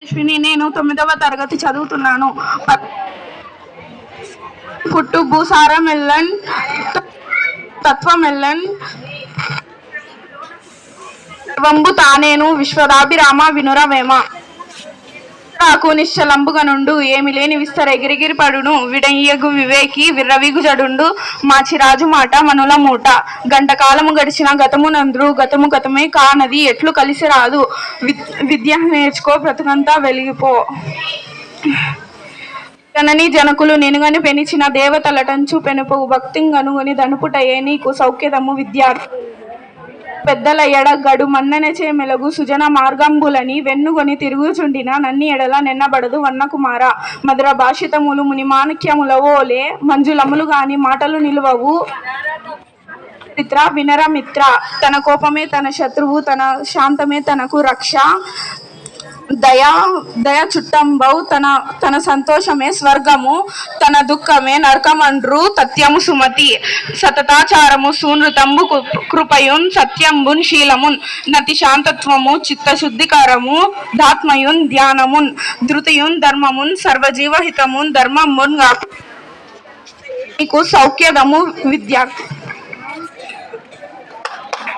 అశ్విని, నేను 9వ తరగతి చదువుతున్నాను. పుట్టు భూసారం ఎల్లన్ తత్వమెల్లన్ సర్వంబు తానేను విశ్వదాభిరామ వినురవేమ. నాకు నిశ్చలంబుగనుండు ఏమి లేని విస్తర ఎగిరిగిరి పడును విడయ్యగు వివేకి విర్రవిగు జడుండు మాచిరాజు మాట మనుల మూట. గంటకాలము గడిచిన గతమునంద్రు గతము గతమే కానది ఎట్లు కలిసి రాదు. విద్య నేర్చుకో బ్రతుకంతా వెలిగిపో. జనని జనకులు నినుగని పెనిచిన దేవతలటంచు పెనుపు భక్తింగనుగని దనుపుటయే నీకు సౌఖ్యదము విద్యార్థి. పెద్దల ఎడగడు మన్ననచే మెలగు సుజన మార్గంబులని వెన్నుగొని తిరుగుచుండిన నన్ని ఎడల నెన్నబడదు వన్నకుమార. మధుర భాషితములు ముని మాణిక్యములవోలే మంజులములు గాని మాటలు నిలువవు మిత్ర వినరమిత్ర. తన కోపమే తన శత్రువు, తన శాంతమే తనకు రక్ష. దయ చుట్టంబౌ తన సంతోషమే స్వర్గము, తన దుఃఖమే నరకమండ్రు తథ్యము సుమతి. సతతాచారము సూనృతంబు కృపయున్ సత్యంబున్ శీలమున్ నతి శాంతత్వము చిత్తశుద్ధికరము ధాత్మయున్ ధ్యానమున్ ధృతియున్ ధర్మమున్ సర్వజీవహితమున్ ధర్మమున్ నీకు సౌఖ్యదము విద్య.